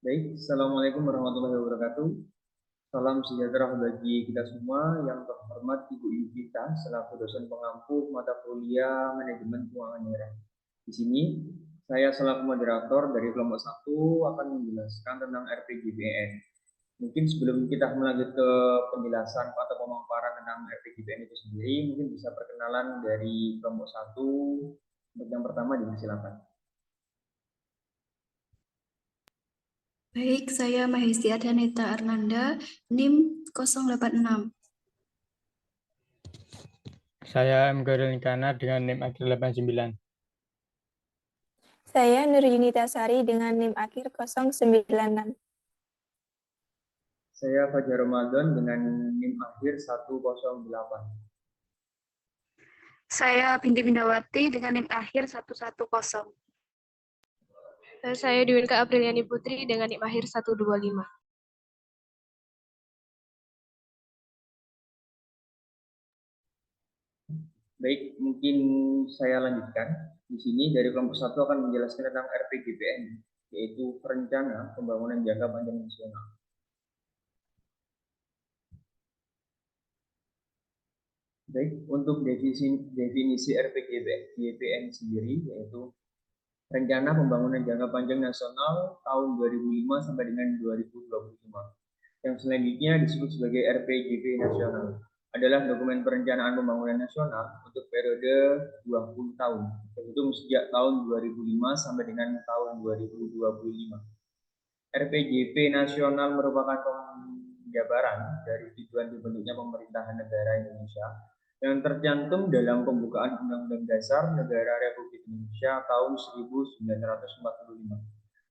Baik, Assalamualaikum warahmatullahi wabarakatuh. Salam sejahtera bagi kita semua. Yang terhormat Ibu Yudhita selaku dosen pengampu mata kuliah Manajemen Keuangan Daerah. Di sini saya selaku moderator dari kelompok 1 akan menjelaskan tentang RPJPN. Mungkin sebelum kita melanjut ke penjelasan atau pemaparan tentang RPJPN itu sendiri, mungkin bisa perkenalan dari kelompok 1. Untuk yang pertama silakan. Baik, saya Mahesti Adhanita Arnanda, NIM 086. Saya M. Goril Nikana dengan NIM akhir 89. Saya Nur Yunita Sari dengan NIM akhir 096. Saya Fajar Ramadan dengan NIM akhir 108. Saya Binti Bindawati dengan NIM akhir 110. Saya Dwinka Apriliani Putri dengan NIM akhir 125. Baik, mungkin saya lanjutkan. Di sini dari kelompok 1 akan menjelaskan tentang RPJPN, yaitu Rencana Pembangunan Jangka Panjang Nasional. Baik, untuk definisi RPJPN sendiri, yaitu Rencana Pembangunan Jangka Panjang Nasional tahun 2005 sampai dengan 2025. Yang selanjutnya disebut sebagai RPJP Nasional. Adalah dokumen perencanaan pembangunan nasional untuk periode 20 tahun, terhitung sejak tahun 2005 sampai dengan tahun 2025. RPJP Nasional merupakan penjabaran dari tujuan dibentuknya pemerintahan negara Indonesia yang tercantum dalam pembukaan Undang-Undang Dasar Negara Republik Indonesia tahun 1945,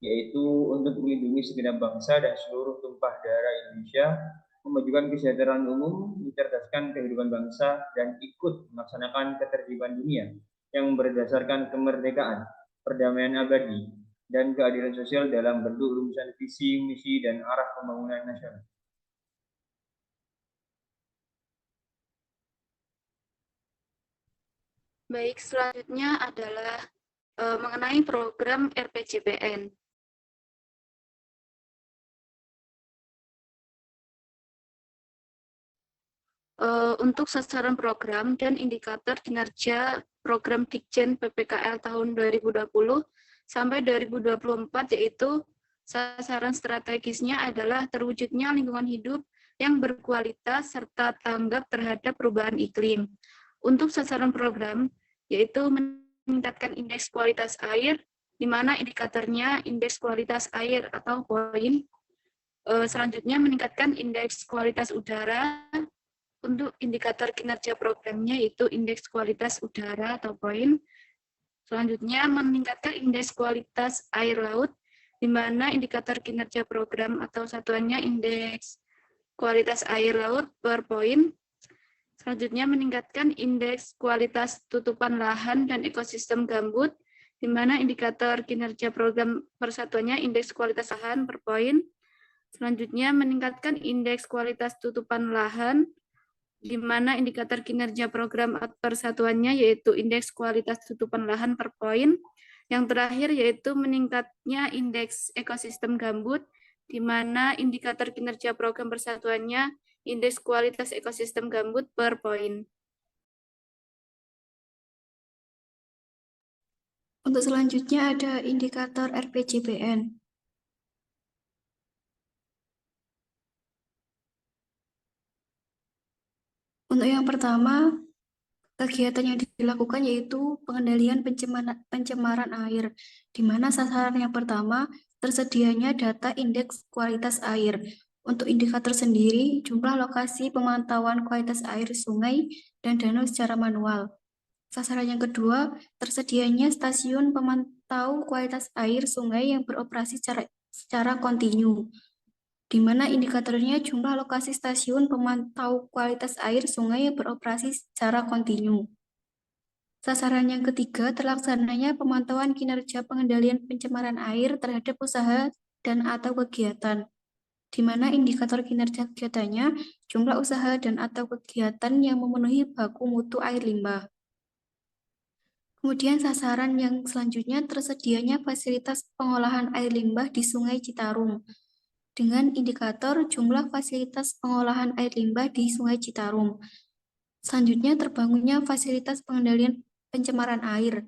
yaitu untuk melindungi segenap bangsa dan seluruh tumpah darah Indonesia, memajukan kesejahteraan umum, mencerdaskan kehidupan bangsa, dan ikut melaksanakan ketertiban dunia yang berdasarkan kemerdekaan, perdamaian abadi, dan keadilan sosial dalam bentuk rumusan visi, misi, dan arah pembangunan nasional. Baik, selanjutnya adalah mengenai program RPJPN. Untuk sasaran program dan indikator kinerja program Ditjen PPKL tahun 2020 sampai 2024, yaitu sasaran strategisnya adalah terwujudnya lingkungan hidup yang berkualitas serta tanggap terhadap perubahan iklim. Untuk sasaran program, yaitu meningkatkan indeks kualitas air, di mana indikatornya indeks kualitas air atau poin. Selanjutnya meningkatkan indeks kualitas udara. Untuk indikator kinerja programnya yaitu indeks kualitas udara atau poin. Selanjutnya meningkatkan indeks kualitas air laut, di mana indikator kinerja program atau satuannya indeks kualitas air laut per poin. Selanjutnya meningkatkan indeks kualitas tutupan lahan dan ekosistem gambut, di mana indikator kinerja program persatuannya indeks kualitas lahan per poin. Selanjutnya meningkatkan indeks kualitas tutupan lahan, di mana indikator kinerja program persatuannya yaitu indeks kualitas tutupan lahan per poin. Yang terakhir yaitu meningkatnya indeks ekosistem gambut, di mana indikator kinerja program persatuannya indeks kualitas ekosistem gambut per poin. Untuk selanjutnya ada indikator RPJPN. Untuk yang pertama, kegiatan yang dilakukan yaitu pengendalian pencemaran air, di mana sasaran yang pertama tersedianya data indeks kualitas air. Untuk indikator sendiri, jumlah lokasi pemantauan kualitas air sungai dan danau secara manual. Sasaran yang kedua, tersedianya stasiun pemantau kualitas air sungai yang beroperasi secara kontinu, di mana indikatornya jumlah lokasi stasiun pemantau kualitas air sungai yang beroperasi secara kontinu. Sasaran yang ketiga, terlaksananya pemantauan kinerja pengendalian pencemaran air terhadap usaha dan atau kegiatan, di mana indikator kinerja kegiatannya jumlah usaha dan atau kegiatan yang memenuhi baku mutu air limbah. Kemudian sasaran yang selanjutnya tersedianya fasilitas pengolahan air limbah di Sungai Citarum dengan indikator jumlah fasilitas pengolahan air limbah di Sungai Citarum. Selanjutnya terbangunnya fasilitas pengendalian pencemaran air.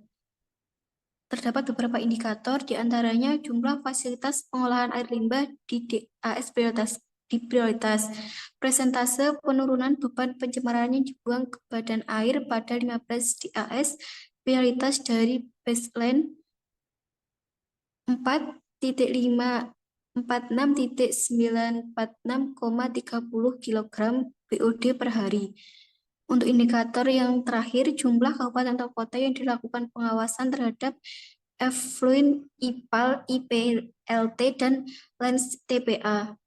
Terdapat beberapa indikator, diantaranya jumlah fasilitas pengolahan air limbah di DAS prioritas, presentase penurunan beban pencemaran yang dibuang ke badan air pada 15 DAS, prioritas dari baseline 4.546.946,30 kg BOD per hari. Untuk indikator yang terakhir, jumlah kabupaten atau kota yang dilakukan pengawasan terhadap effluent IPAL, IPLT, dan lens TPA.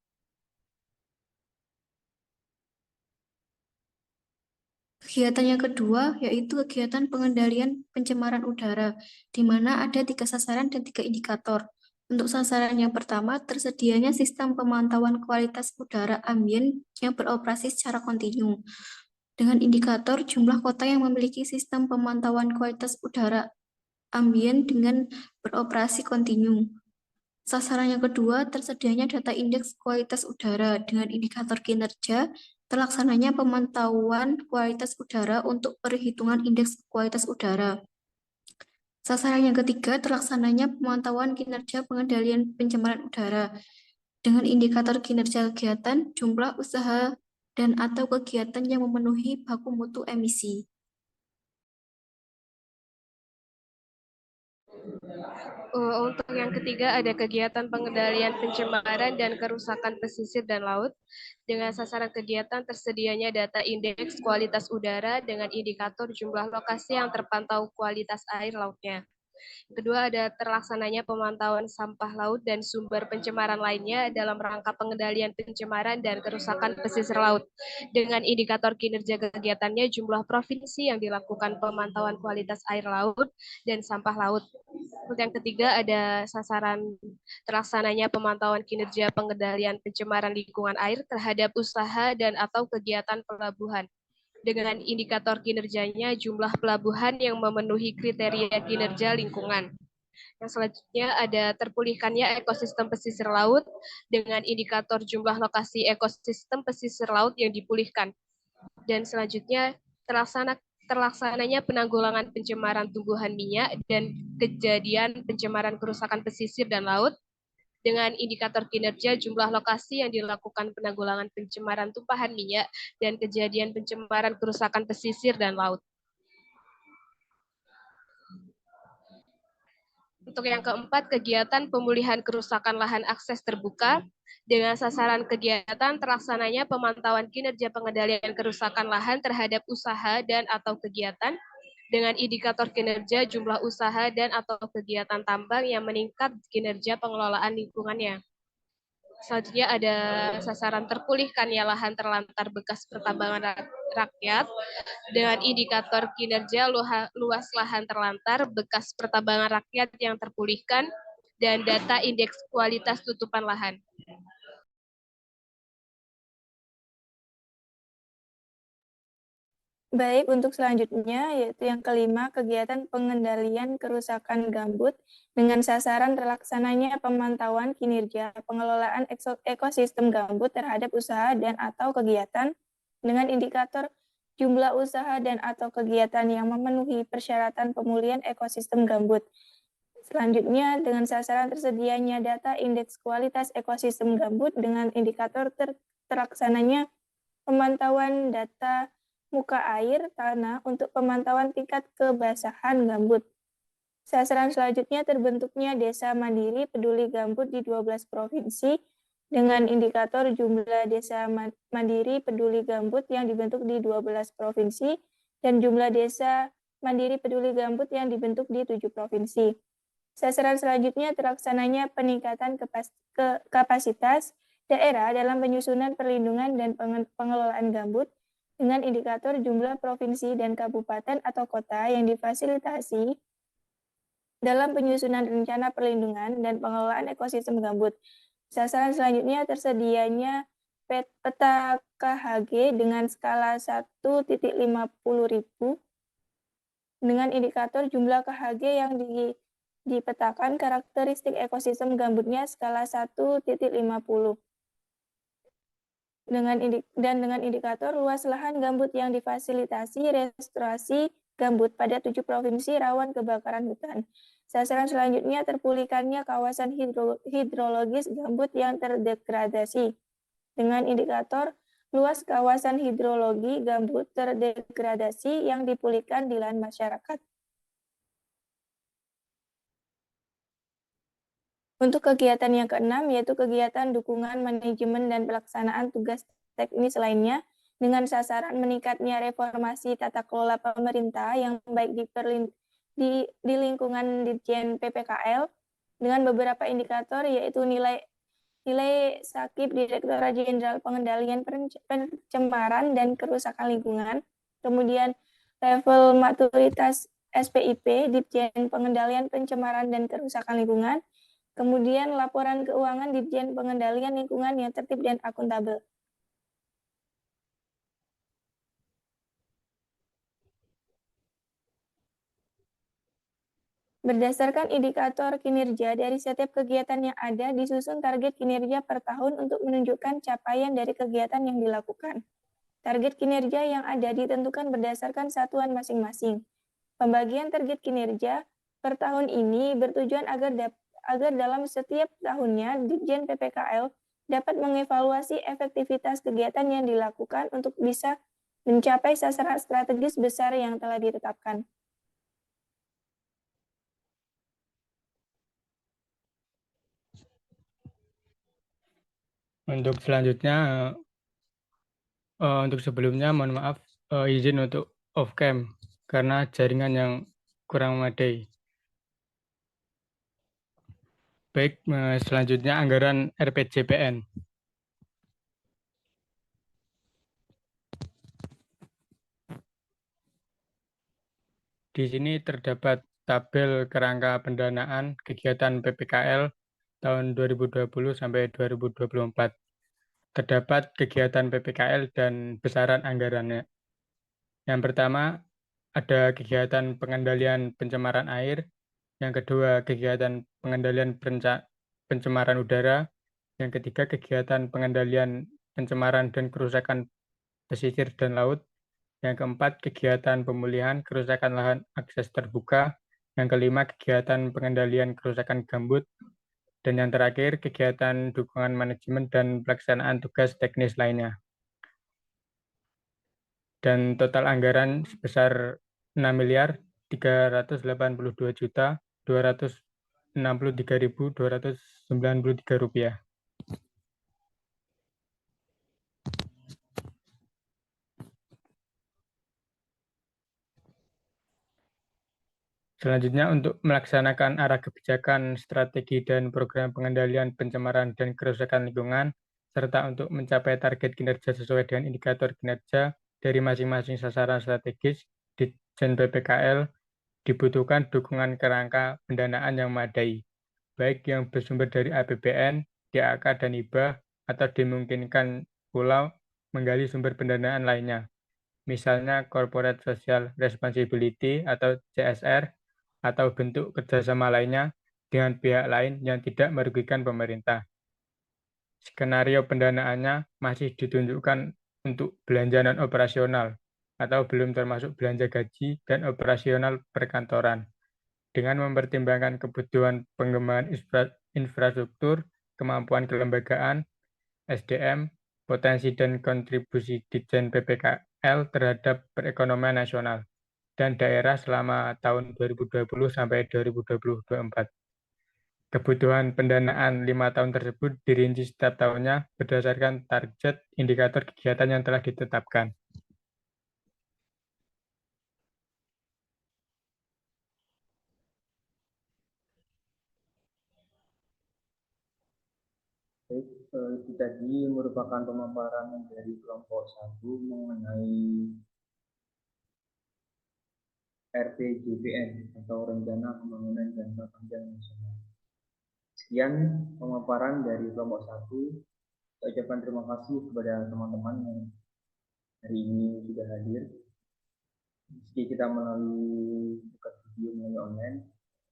Kegiatan yang kedua yaitu kegiatan pengendalian pencemaran udara, di mana ada 3 sasaran dan 3 indikator. Untuk sasaran yang pertama, tersedianya sistem pemantauan kualitas udara ambien yang beroperasi secara kontinu, dengan indikator jumlah kota yang memiliki sistem pemantauan kualitas udara ambien dengan beroperasi kontinu. Sasaran yang kedua, tersedianya data indeks kualitas udara dengan indikator kinerja, terlaksananya pemantauan kualitas udara untuk perhitungan indeks kualitas udara. Sasaran yang ketiga, terlaksananya pemantauan kinerja pengendalian pencemaran udara dengan indikator kinerja kegiatan, jumlah usaha, dan atau kegiatan yang memenuhi baku mutu emisi. Untuk yang ketiga ada kegiatan pengendalian pencemaran dan kerusakan pesisir dan laut. Dengan sasaran kegiatan tersedianya data indeks kualitas udara dengan indikator jumlah lokasi yang terpantau kualitas air lautnya. Kedua, ada terlaksananya pemantauan sampah laut dan sumber pencemaran lainnya dalam rangka pengendalian pencemaran dan kerusakan pesisir laut. Dengan indikator kinerja kegiatannya, jumlah provinsi yang dilakukan pemantauan kualitas air laut dan sampah laut. Untuk yang ketiga, ada sasaran terlaksananya pemantauan kinerja pengendalian pencemaran lingkungan air terhadap usaha dan atau kegiatan pelabuhan. Dengan indikator kinerjanya jumlah pelabuhan yang memenuhi kriteria kinerja lingkungan. Yang selanjutnya ada terpulihkannya ekosistem pesisir laut dengan indikator jumlah lokasi ekosistem pesisir laut yang dipulihkan. Dan selanjutnya terlaksananya penanggulangan pencemaran tumbuhan minyak dan kejadian pencemaran kerusakan pesisir dan laut dengan indikator kinerja jumlah lokasi yang dilakukan penanggulangan pencemaran tumpahan minyak dan kejadian pencemaran kerusakan pesisir dan laut. Untuk yang keempat, kegiatan pemulihan kerusakan lahan akses terbuka. Dengan sasaran kegiatan terlaksananya pemantauan kinerja pengendalian kerusakan lahan terhadap usaha dan atau kegiatan dengan indikator kinerja jumlah usaha dan atau kegiatan tambang yang meningkat kinerja pengelolaan lingkungannya. Selanjutnya ada sasaran terpulihkannya lahan terlantar bekas pertambangan rakyat dengan indikator kinerja luas lahan terlantar bekas pertambangan rakyat yang terpulihkan dan data indeks kualitas tutupan lahan. Baik, untuk selanjutnya yaitu yang kelima, kegiatan pengendalian kerusakan gambut dengan sasaran terlaksananya pemantauan kinerja pengelolaan ekosistem gambut terhadap usaha dan atau kegiatan dengan indikator jumlah usaha dan atau kegiatan yang memenuhi persyaratan pemulihan ekosistem gambut. Selanjutnya, dengan sasaran tersedianya data indeks kualitas ekosistem gambut dengan indikator terlaksananya pemantauan data muka air tanah untuk pemantauan tingkat kebasahan gambut. Sasaran selanjutnya terbentuknya desa mandiri peduli gambut di 12 provinsi dengan indikator jumlah desa mandiri peduli gambut yang dibentuk di 12 provinsi dan jumlah desa mandiri peduli gambut yang dibentuk di 7 provinsi. Sasaran selanjutnya terlaksananya peningkatan kapasitas daerah dalam penyusunan perlindungan dan pengelolaan gambut dengan indikator jumlah provinsi dan kabupaten atau kota yang difasilitasi dalam penyusunan rencana perlindungan dan pengelolaan ekosistem gambut. Sasaran selanjutnya tersedianya peta KHG dengan skala 1.50.000 dengan indikator jumlah KHG yang dipetakan karakteristik ekosistem gambutnya skala 1,50. Dengan indikator luas lahan gambut yang difasilitasi restorasi gambut pada 7 provinsi rawan kebakaran hutan. Sasaran selanjutnya terpulihkannya kawasan hidrologis gambut yang terdegradasi. Dengan indikator luas kawasan hidrologi gambut terdegradasi yang dipulihkan di lahan masyarakat. Untuk kegiatan yang keenam, yaitu kegiatan dukungan manajemen dan pelaksanaan tugas teknis lainnya, dengan sasaran meningkatnya reformasi tata kelola pemerintah yang baik di lingkungan Ditjen PPKL, dengan beberapa indikator, yaitu nilai sakit Direktorat Jenderal Pengendalian Pencemaran dan Kerusakan Lingkungan, kemudian level maturitas SPIP Ditjen Pengendalian Pencemaran dan Kerusakan Lingkungan, kemudian laporan keuangan Ditjen Pengendalian Lingkungan yang tertib dan akuntabel. Berdasarkan indikator kinerja dari setiap kegiatan yang ada, disusun target kinerja per tahun untuk menunjukkan capaian dari kegiatan yang dilakukan. Target kinerja yang ada ditentukan berdasarkan satuan masing-masing. Pembagian target kinerja per tahun ini bertujuan agar dalam setiap tahunnya Ditjen PPKL dapat mengevaluasi efektivitas kegiatan yang dilakukan untuk bisa mencapai sasaran strategis besar yang telah ditetapkan. Untuk selanjutnya, untuk sebelumnya mohon maaf izin untuk off cam karena jaringan yang kurang memadai. Baik, selanjutnya anggaran RPJPN. Di sini terdapat tabel kerangka pendanaan kegiatan PPKL tahun 2020 sampai 2024. Terdapat kegiatan PPKL dan besaran anggarannya. Yang pertama, ada kegiatan pengendalian pencemaran air. Yang kedua, kegiatan pengendalian pencemaran udara. Yang ketiga, kegiatan pengendalian pencemaran dan kerusakan pesisir dan laut. Yang keempat, kegiatan pemulihan kerusakan lahan akses terbuka. Yang kelima, kegiatan pengendalian kerusakan gambut. Dan yang terakhir, kegiatan dukungan manajemen dan pelaksanaan tugas teknis lainnya. Dan total anggaran sebesar 6.382.263.293 rupiah. Selanjutnya, untuk melaksanakan arah kebijakan, strategi, dan program pengendalian pencemaran dan kerusakan lingkungan, serta untuk mencapai target kinerja sesuai dengan indikator kinerja dari masing-masing sasaran strategis di Ditjen PPKL, dibutuhkan dukungan kerangka pendanaan yang memadai, baik yang bersumber dari APBN, DAK, dan hibah, atau dimungkinkan pula menggali sumber pendanaan lainnya, misalnya Corporate Social Responsibility atau CSR, atau bentuk kerjasama lainnya dengan pihak lain yang tidak merugikan pemerintah. Skenario pendanaannya masih ditunjukkan untuk belanja non-operasional atau belum termasuk belanja gaji dan operasional perkantoran, dengan mempertimbangkan kebutuhan pengembangan infrastruktur, kemampuan kelembagaan, SDM, potensi dan kontribusi Ditjen PPKL terhadap perekonomian nasional dan daerah selama tahun 2020 sampai 2024. Kebutuhan pendanaan 5 tahun tersebut dirinci setiap tahunnya berdasarkan target indikator kegiatan yang telah ditetapkan. Baik, itu tadi merupakan pemaparan dari kelompok 1 mengenai RPJPN atau Rencana Pembangunan Jangka Panjang Nasional. Sekian pemaparan dari kelompok 1. Saya ucapkan terima kasih kepada teman-teman yang hari ini sudah hadir. Meski kita melalui buka video melalui online,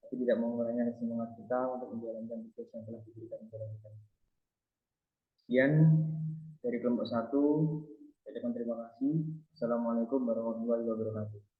tapi tidak mengurangi semangat kita untuk menjalankan tugas yang telah diberikan kepada kita. Sekian dari kelompok 1. Saya ucapkan terima kasih. Assalamualaikum warahmatullahi wabarakatuh.